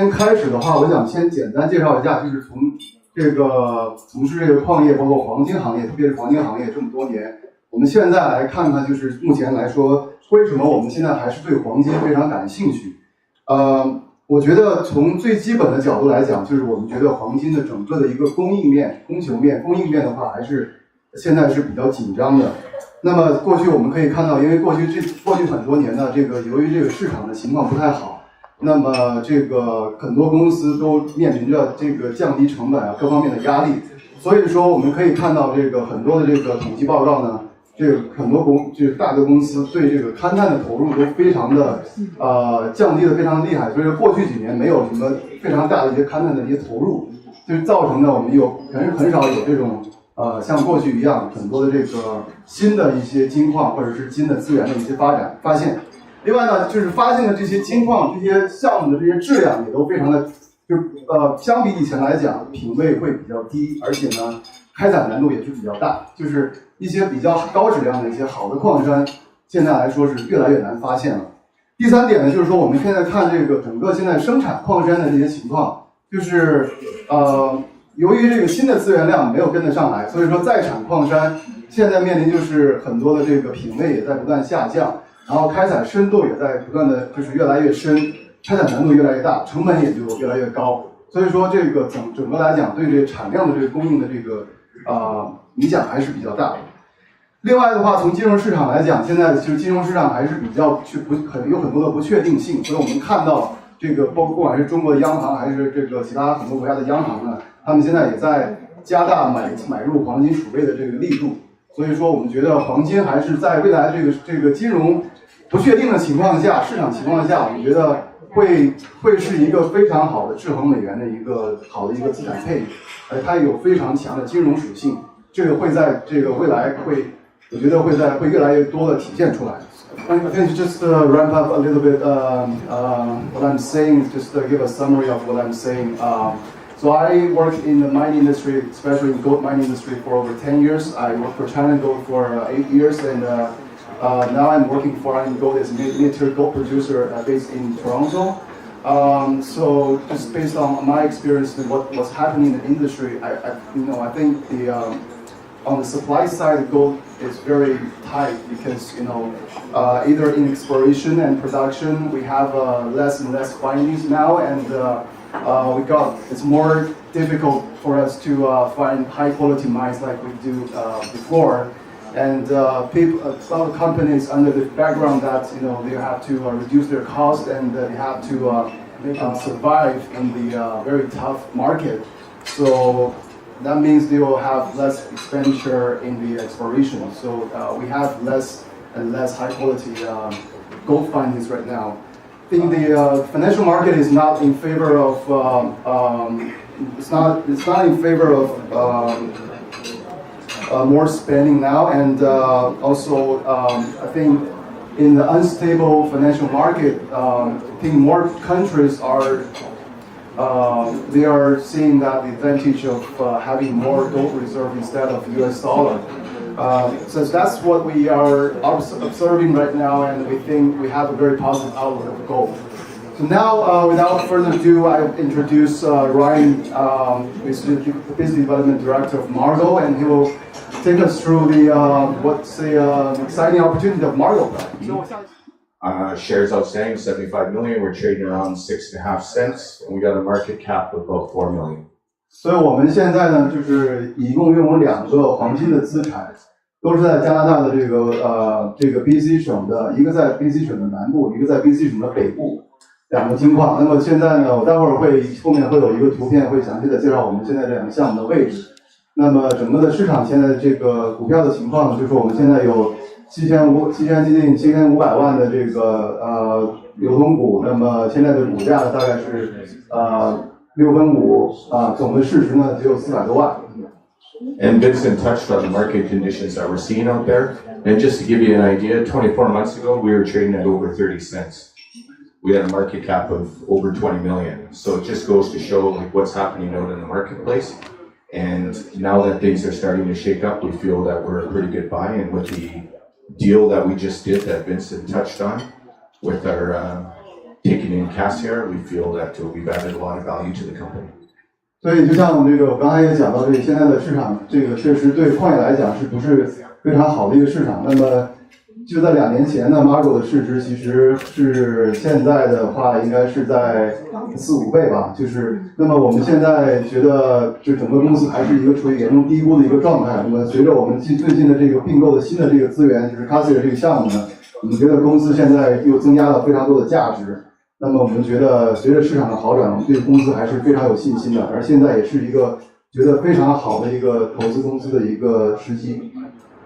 先开始的话，我想先简单介绍一下，就是从从事这个矿业，包括黄金行业，特别是黄金行业这么多年，我们现在来看看，就是目前来说，为什么我们现在还是对黄金非常感兴趣？我觉得从最基本的角度来讲，就是我们觉得黄金的整个的一个供应面、供求面、供应面的话，还是现在是比较紧张的。那么过去我们可以看到，因为过去很多年呢，由于这个市场的情况不太好。那么很多公司都面临着降低成本啊各方面的压力，所以说我们可以看到很多的统计报告呢，很多大的公司对勘探的投入都非常的降低的非常厉害，所以说过去几年没有什么非常大的一些勘探的一些投入，就造成了我们很少有这种像过去一样很多的新的一些金矿或者是新的资源的一些发现。另外呢，就是发现的这些金矿、这些项目的这些质量也都非常的，相比以前来讲，品位会比较低，而且呢，开采难度也是比较大。就是一些比较高质量的一些好的矿山，现在来说是越来越难发现了。第三点呢，就是说我们现在看整个现在生产矿山的这些情况，就是由于新的资源量没有跟得上来，所以说在产矿山现在面临就是很多的品位也在不断下降。然后开采深度也在不断的越来越深，开采难度越来越大，成本也就越来越高。所以说整个来讲，对产量的供应的影响还是比较大的。另外的话，从金融市场来讲，现在就金融市场还是比较有很多的不确定性，所以我们看到不管是中国的央行还是其他很多国家的央行呢，他们现在也在加大买入黄金储备的力度。所以说，我们觉得黄金还是在未来金融不确定的情况下，市场情况下，我们觉得会是一个非常好的制衡美元的一个好的一个资产配置，而它有非常强的金融属性，会在未来我觉得会越来越多的体现出来。I think just to ramp up a little bit what I'm saying, just to give a summary of what I'm saying. So I worked in the mining industry, especially in gold mining industry, for over 10 years. I worked for China Gold for 8 years, and now I'm working for Iron Gold as a mid-tier gold producer based in Toronto. So just based on my experience and what's happening in the industry, I think on the supply side, gold is very tight because either in exploration and production we have less and less findings now, and it's more difficult for us to find high quality mines like we do before. And a lot of companies under the background that they have to reduce their cost, and they have to make them survive in the very tough market. So that means they will have less expenditure in the exploration. So we have less and less high quality gold findings right now. I think the financial market is not in favor of it's not in favor of more spending now, and also I think in the unstable financial market, I think more countries are they are seeing that the advantage of having more gold reserve instead of US dollar. So that's what we are observing right now, and we think we have a very positive outlook of gold. So now, without further ado, I introduce Ryan, who's the Business Development Director of Margaux, and he will take us through what's the exciting opportunity of Margaux. Shares outstanding 75 million. We're trading around 6.5 cents, and we got a market cap of about 4 million. 所以我们现在呢，就是一共拥有2个黄金的资产，都是在加拿大的这个 BC 省的，一个在 BC 省的南部，一个在 BC 省的北部，2个金矿。那么现在呢，我待会儿后面会有一个图片会详细的介绍我们现在这2个项目的位置。那么整个的市场现在这个股票的情况呢，就是我们现在有接近7500万的流通股，那么现在的股价呢大概是6分5总的市值呢只有400多万。And Vincent touched on the market conditions that we're seeing out there. And just to give you an idea, 24 months ago we were trading at over 30 cents. We had a market cap of over 20 million. So it just goes to show what's happening out in the marketplace. And now that things are starting to shake up, we feel that we're a pretty good buy. And with the deal that we just did that Vincent touched on with our taking in Cassiar, we feel that we've added a lot of value to the company. 所以就像这个我刚才也讲到，这个现在的市场，这个确实对矿业来讲是不是非常好的一个市场？那么就在2年前呢 ，Margaux 的市值其实是现在的话应该是在4-5倍吧。就是那么我们现在觉得，就整个公司还是一个处于严重低估的一个状态。那么随着我们最近的这个并购的新的这个资源，就是 Cassiar 这个项目呢，我们觉得公司现在又增加了非常多的价值。那么我们觉得随着市场的好转，我们对公司还是非常有信心的，而现在也是一个觉得非常好的一个投资公司的一个时机。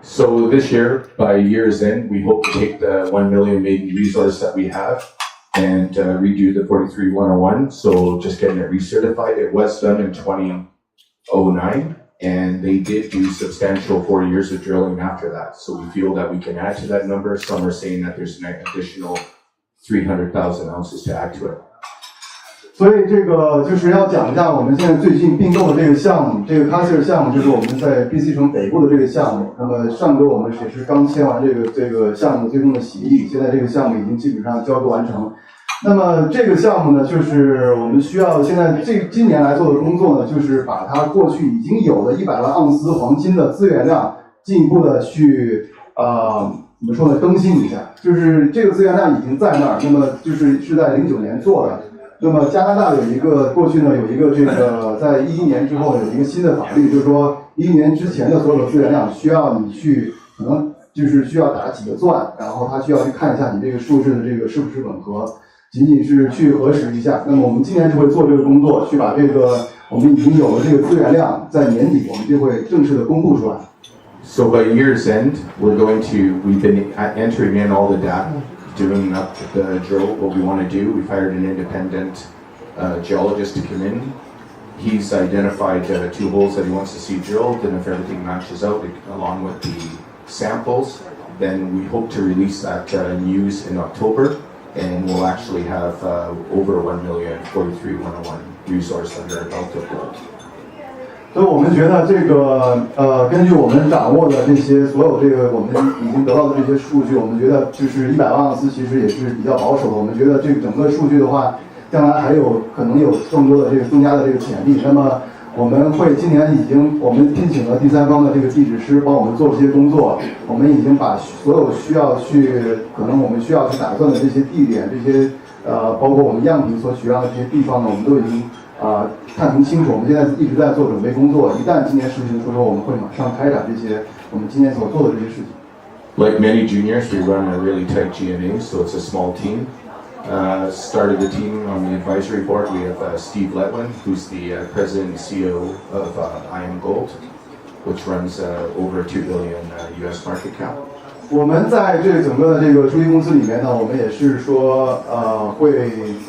So this year, by year's end, we hope to take the 1 million maiden resource that we have and redo the 43-101. So just getting it recertified. It was done in 2009, and they did do substantial 4 years of drilling after that. So we feel that we can add to that number. Some are saying that there's an additional 300,000 ounces to add to it. 所以这个就是要讲一下我们现在最近并购的这个项目，这个 Cassiar 项目就是我们在 BC 省北部的这个项目。那么上周我们也是刚签完这个项目最终的协议，现在这个项目已经基本上交割完成。那么这个项目呢，就是我们需要现在今年来做的工作呢，就是把它过去已经有的100万盎司黄金的资源量进一步的去怎么说呢？更新一下，就是这个资源量已经在那儿，那么是在09年做的。那么加拿大过去呢有一个这个在11年之后有一个新的法律，就是说11年之前的所有的资源量需要你去可能就是需要打几个钻，然后他需要去看一下你这个数字的这个是不是吻合，仅仅是去核实一下。那么我们今年就会做这个工作，去把这个我们已经有的这个资源量在年底我们就会正式的公布出来。So by year's end, we've been entering in all the data, doing up the drill, what we want to do. We've hired an independent geologist to come in. He's identified 2 holes that he wants to see drilled, and if everything matches out along with the samples, then we hope to release that news in October, and we'll actually have over 1 million 43-101 resource under our belt of gold. 所以我们觉得这个根据我们掌握的这些所有这个我们已经得到的这些数据，我们觉得就是100万盎司其实也是比较保守的。我们觉得这个整个数据的话，将来还有可能有更多的这个增加的这个潜力。那么我们会今年我们聘请了第三方的这个地质师帮我们做这些工作，我们已经把所有可能我们需要去打算的这些地点，这些包括我们样品所取样的这些地方呢，我们都已经看明清楚。我们现在一直在做准备工作，一旦今年事情出手，我们会马上开展这些我们今年所做的这些事情。Like many juniors, we run a really tight G&A, so it's a small team. Started the team on the advisory board. We have Steve Letwin, who's the president and CEO of IAMGold, which runs over $2 billion US market cap. 我们在这整个这个初级公司里面呢，我们也是说会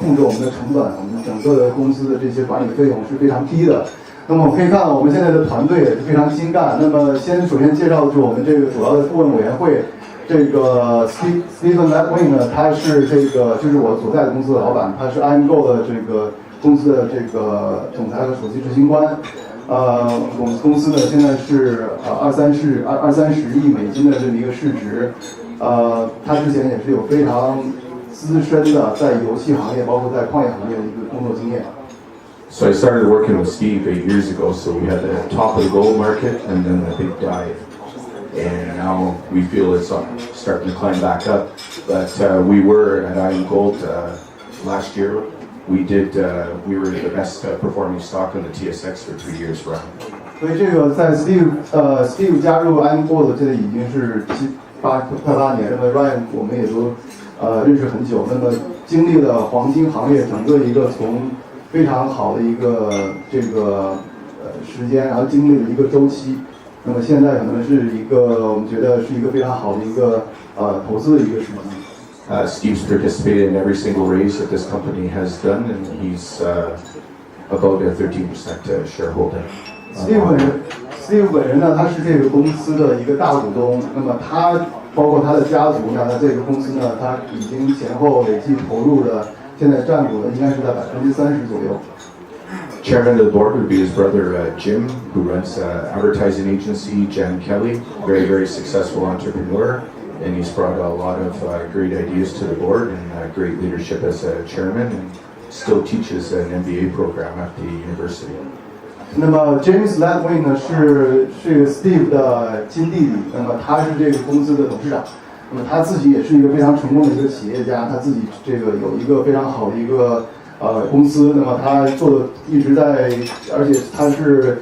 控制我们的成本，我们整个的公司的这些管理费用是非常低的。那么我们可以看到，我们现在的团队也是非常精干。那么首先介绍的是我们这个主要的顾问委员会，这个 Stephen Letwin 呢，他是这个就是我所在的公司的老板，他是 IAMGold 的这个公司的这个总裁和首席执行官。我们公司呢现在是20-30亿美金的这么一个市值。他之前也是有非常资深的在游戏行业，包括在矿业行业的一个工作经验。So I started working with Steve 8 years ago. So we had the top of the gold market and then the big dive, and now we feel it's starting to climb back up. But we were at IAMGold last year. We were the best performing stock on the TSX for 3 years running. 所以这个在 Steve 加入 IAMGold 现在已经是快8年，那么 Ryan 我们也都认识很久。那么经历了黄金行业整个一个从非常好的一个这个时间，然后经历了一个周期。那么现在可能是一个我们觉得是一个非常好的一个投资的一个时机。Steve's participated in every single raise that this company has done, and he's about a 13% shareholder. Steve 本人呢，他是这个公司的一个大股东。那么他包括他的家族呢，在这个公司呢，他已经前后累计投入的，现在占股的应该是在30%左右。Chairman of the board would be his brother Jim, who runs an advertising agency, Jan Kelly, very, very successful entrepreneur. and he's brought a lot of great ideas to the board and great leadership as a chairman, and still teaches an MBA program at the university. 那么 James Ledwin 呢是 Steve 的亲弟弟，那么他是这个公司的董事长，那么他自己也是一个非常成功的一个企业家，他自己这个有一个非常好的一个公司，那么他做的一直在，而且他是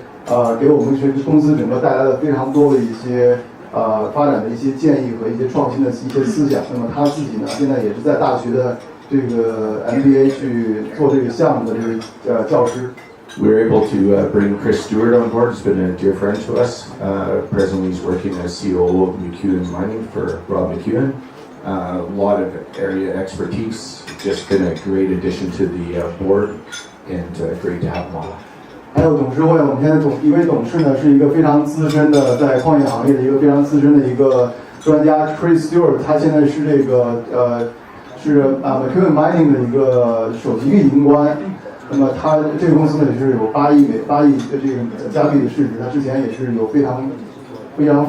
给我们这个公司整个带来了非常多的一些发展的一些建议和一些创新的一些思想。那么他自己呢现在也是在大学的这个 MBA 去做这个项目的这个教师。We were able to bring Chris Stewart on board. He's been a dear friend to us. Presently, he's working as COO of Mining for Rob McEwen. A lot of area expertise. Just been a great addition to the board, and great to have him on. 还有董事会，我们现在一位董事呢是一个非常资深的在矿业行业的一个非常资深的一个专家 Chris Stewart， 他现在是这个是HKMining 的一个首席运营官。那么他这个公司呢也是有8亿的这个加币的市值，他之前也是有非常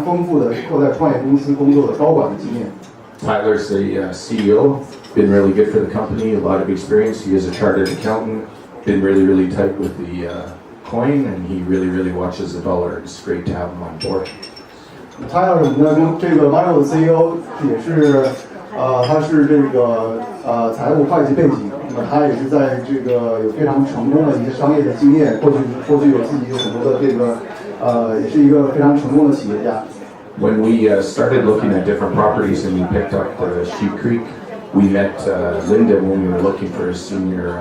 丰富的在创业公司工作的高管的经验。Tyler's the CEO, been really good for the company, a lot of experience. He is a chartered accountant, been really tight with the coin, and he really watches the dollar. It's great to have him on board. Tyler 我们的这个 Margaux 的 CEO 也是他是这个财务会计背景，那么他也是在这个有非常成功的一些商业的经验，过去有自己有很多的这个也是一个非常成功的企业家。When we started looking at different properties and we picked up Sheep Creek, we met Linda when we were looking for a senior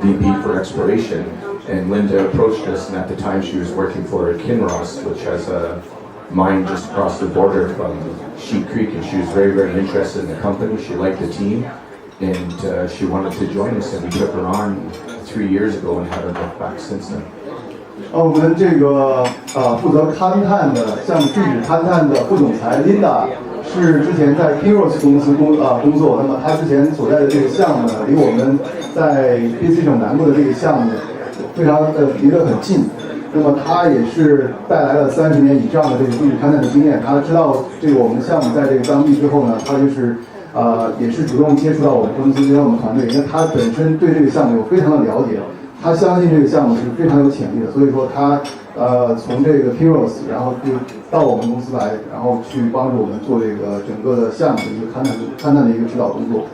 VP for exploration, and Linda approached us, and at the time she was working for Kinross, which has a mine just across the border from Sheep Creek, and she was very interested in the company. She liked the team, and she wanted to join us, and we took her on 3 years ago and haven't looked back since then. 我们这个负责勘探的项目地质勘探的副总裁 Linda 是之前在 Kinross 公司工作，那么她之前所在的这个项目呢，离我们在 BC 省南部的这个项目非常离得很近。那么他也是带来了30年以上的这个地质勘探的经验。他知道这个我们项目在这个当地之后呢，他就是也是主动接触到我们公司，接触到我们团队，因为他本身对这个项目有非常的了解，他相信这个项目是非常有潜力的，所以说他从这个 Kinross 然后就到我们公司来，然后去帮助我们做这个整个的项目的一个勘探的一个指导工作。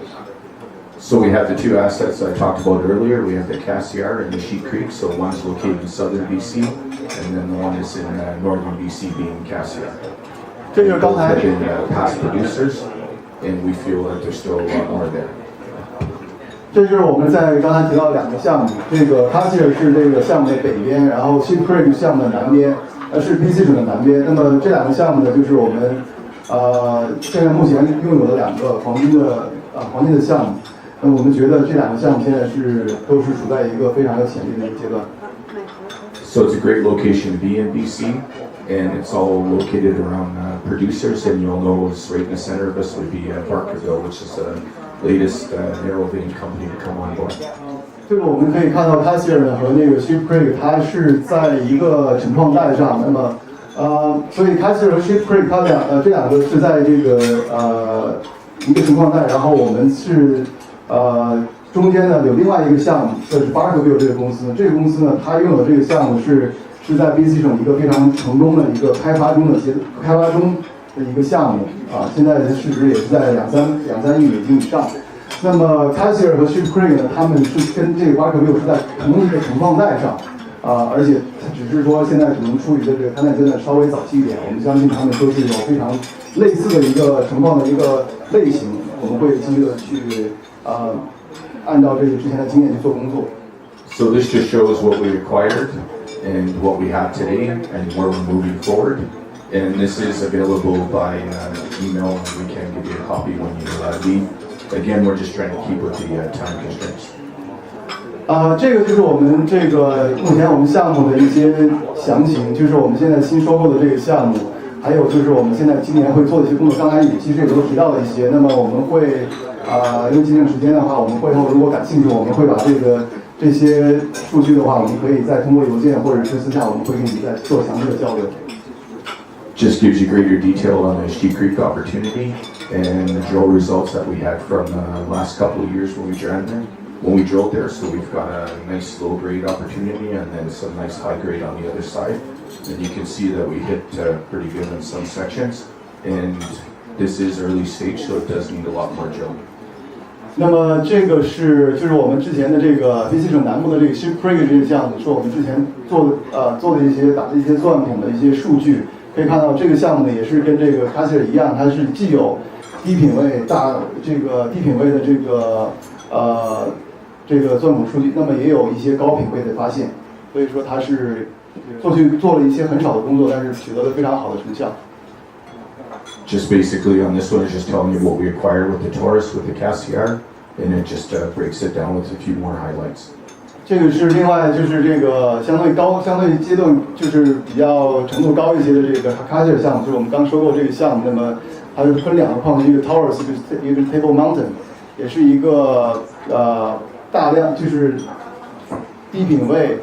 So we have the 2 assets I talked about earlier. We have the Cassiar and the Sheep Creek. So one's located in southern BC, and then the one is in northern BC, being Cassiar. 这就是刚才 Both have been past producers, and we feel that there's still a lot more there. 这就是我们在刚才提到的2个项目，这个 Cassiar 是这个项目的北边，然后 Sheep Creek 项目的南边，是 BC 省的南边。那么这2个项目呢，就是我们现在目前拥有的2个黄金的项目。那我们觉得这2个项目现在都是处在一个非常有潜力的一个阶段。So it's a great location to be in BC, and it's all located around producers, and you'll know it's right in the center of us would be Barkerville, which is the latest narrow vein company to come on board. 这个我们可以看到 Cassiar 和那个 Sheep Creek 它是在一个沉矿带上，那么所以 Cassiar 和 Sheep Creek 这2个是在这个一个沉矿带，然后我们是中间呢有另外一个项目，就是 Barkerville 这个公司。这个公司呢，它拥有这个项目是在 BC 省一个非常成功的一个开发中的一个项目现在的市值也是在2、3亿美金以上。那么 Cassiar 和 Sheep Creek 呢，他们是跟这个 Barkerville 是在同一个沉矿带上而且只是说现在可能处于的这个勘探阶段稍微早期一点。我们相信他们都是有非常类似的一个沉矿的一个类型，我们会继续的去按照这个之前的经验去做工作。So this just shows what we acquired and what we have today and where we're moving forward. And this is available by email, and we can give you a copy when you leave. Again, we're just trying to keep with the time constraints. 这个就是我们这个目前我们项目的一些详情，就是我们现在新收购的这个项目，还有就是我们现在今年会做的一些工作。刚才其实也都提到了一些。那么我们会因为节省时间的话，我们会后如果感兴趣，我们会把这些数据的话，我们可以再通过邮件或者是私下，我们会跟你再做详细的交流。Just gives you greater detail on the She Creek opportunity and the drill results that we had from the last couple of years when we drilled there. So we've got a nice low grade opportunity and then some nice high grade on the other side. And you can see that we hit pretty good in some sections. And this is early stage, so it does need a lot more drilling. 那么这个就是我们之前的这个宾夕省南部的这个 She Creek 这个项目，是我们之前做的一些打的一些钻孔的一些数据。可以看到这个项目呢，也是跟这个卡希尔一样，它是既有低品位的这个钻孔数据，那么也有一些高品位的发现，所以说它是做了一些很少的工作，但是取得了非常好的成效。Just basically on this one is just telling you what we acquired with the Taurus with the Cassiar, and it just breaks it down with a few more highlights. 这个是另外就是这个相对阶段就是比较程度高一些的这个卡希尔项目，就是我们刚说过这个项目，那么它是分两个矿区，一个 Taurus， 一个 Table Mountain， 也是一个大量就是低品位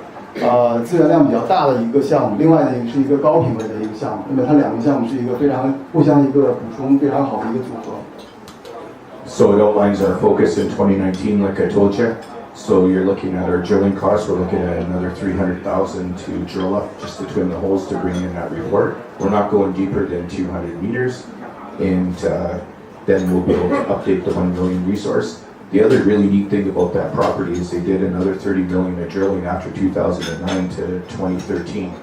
资源量比较大的一个项目，另外呢是一个高品位的一个项目，那么它两个项目是一个非常互相一个补充非常好的一个组合。So it outlines our focus in 2019, like I told you. So you're looking at our drilling costs. We're looking at another $300,000 to drill up just to twin the holes to bring in that report. We're not going deeper than 200 meters, and then we'll be able to update the 1 million resource. The other really neat thing about that property is they did another 30 million of drilling after 2009 to 2013,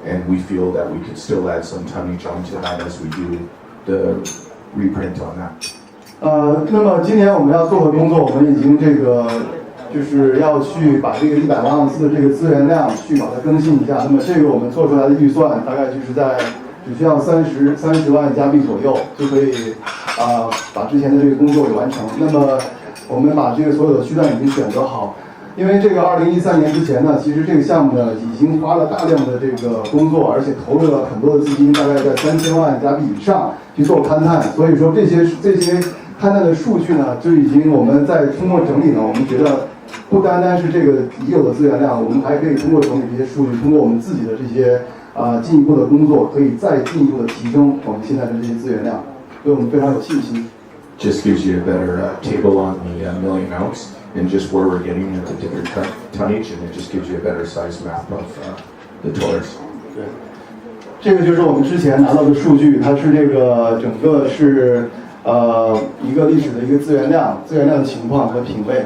and we feel that we could still add some tonnage onto that as we do the reprint on that. 那么今年我们要做的工作，我们已经就是要去把这个100万盎司的这个资源量去把它更新一下。那么这个我们做出来的预算大概就是只需要30万加币左右就可以把之前的这个工作给完成。那么我们把这个所有的区段已经选择好，因为这个2013年之前呢，其实这个项目呢已经花了大量的这个工作，而且投入了很多的资金，大概在3000万加币以上去做勘探。所以说这些勘探的数据呢，就已经我们在通过整理呢，我们觉得不单单是这个已有的资源量，我们还可以通过整理这些数据，通过我们自己的这些进一步的工作，可以再进一步的提升我们现在的这些资源量，所以我们非常有信心。Just gives you a better table on the million ounce and just where we're getting at the different tonnage, and it just gives you a better size map of the Taurus. 对，这个就是我们之前拿到的数据，它是这个整个是一个历史的一个资源量的情况和品位。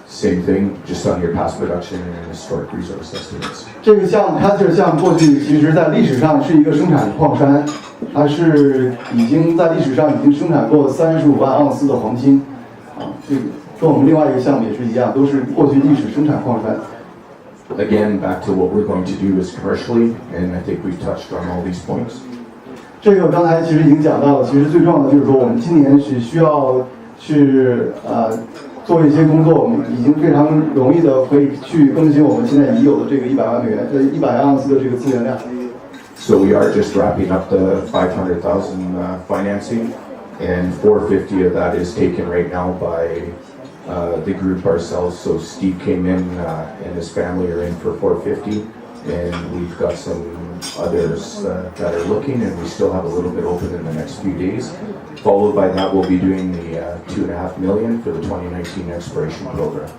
Same thing, just on your past production and historic resource estimates. 这个项目，它这个项目过去其实在历史上是一个生产矿山，它是已经在历史上已经生产过35万盎司的黄金，这个跟我们另外一个项目也是一样，都是过去历史生产矿山。Again, back to what we're going to do is commercially, and I think we've touched on all these points. 这个刚才其实已经讲到了，其实最重要的就是说，我们今年是需要去做一些工作，我们已经非常容易的可以去更新我们现在已有的这个100万美元100盎司的这个资源量。So we are just wrapping up the 500,000 financing, and 450 of that is taken right now by the group ourselves. So Steve came in and his family are in for 450, and we've got some others that are looking, and we still have a little bit open in the next few days. Followed by that, we'll be doing the 2.5 million for the 2019 exploration program.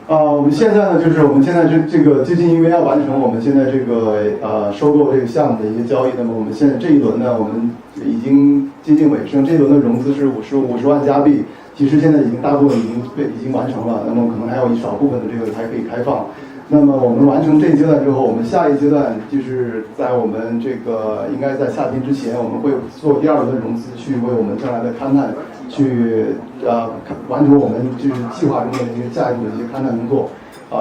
我们现在呢，就是我们现在这个接近因为要完成我们现在这个收购这个项目的一些交易，那么我们现在这一轮呢，我们已经接近尾声，这一轮的融资是50万加币，其实现在已经大部分已经完成了，那么可能还有一少部分的这个还可以开放。那么我们完成这一阶段之后，我们下一阶段就是在我们这个应该在夏天之前，我们会做第二轮的融资，去为我们将来的勘探去完成我们就是计划中的一些下一步的一些勘探工作。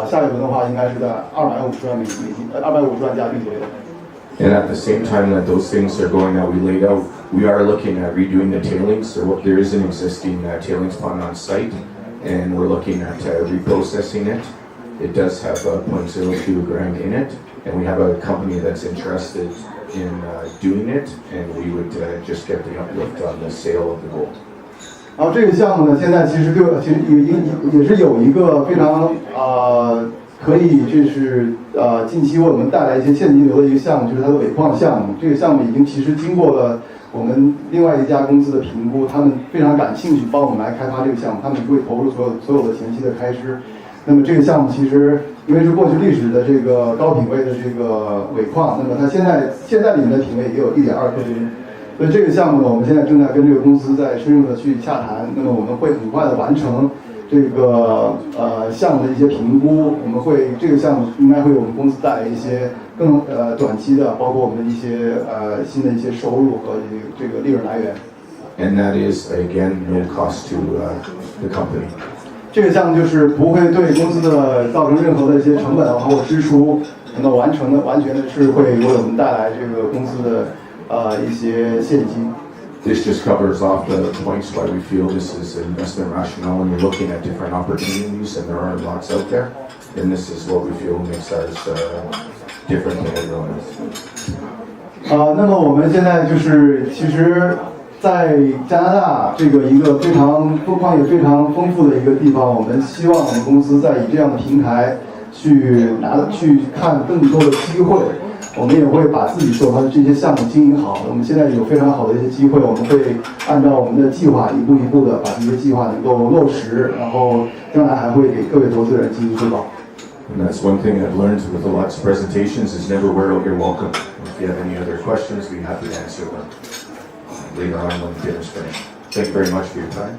下一轮的话应该是在250万美金，250万加币左右。And at the same time that those things are going that we laid out, we are looking at redoing the tailings. So there is an existing tailings pond on site, and we're looking at reprocessing it. It does have a 0.02 gram in it, and we have a company that's interested in doing it, and we would just get the uplift on the sale of the gold. 然后这个项目呢，现在其实也是有一个非常可以就是近期为我们带来一些现金流的一个项目，就是它的尾矿项目。这个项目已经其实经过了我们另外一家公司的评估，他们非常感兴趣帮我们来开发这个项目，他们会投入所有的前期的开支。那么这个项目其实因为是过去历史的这个高品位的这个尾矿，那么它现在里面的品位也有1.2克吨。所以这个项目呢，我们现在正在跟这个公司在深入的去洽谈，那么我们会很快的完成这个项目的一些评估，我们会这个项目应该会为我们公司带来一些更短期的，包括我们的一些新的一些收入和这个利润来源。And that is again no cost to the company. 这个项目就是不会对公司的造成任何的一些成本或支出，那么完全的是会为我们带来这个公司的一些现金。This just covers off the points why we feel this is an investment rationale when you're looking at different opportunities, and there are lots out there. And this is what we feel makes ours different than everyone else. 那么我们现在就是其实，在加拿大这个一个非常矿业非常丰富的一个地方，我们希望我们公司在以这样的平台去看更多的机会。我们也会把自己手上的这些项目经营好。我们现在有非常好的一些机会，我们会按照我们的计划一步一步的把这些计划能够落实，然后将来还会给各位投资人进行汇报。And that's one thing I've learned with the lots of presentations is never wear out your welcome. If you have any other questions, we'd be happy to answer them later on when dinner's finished. Thank you very much for your time.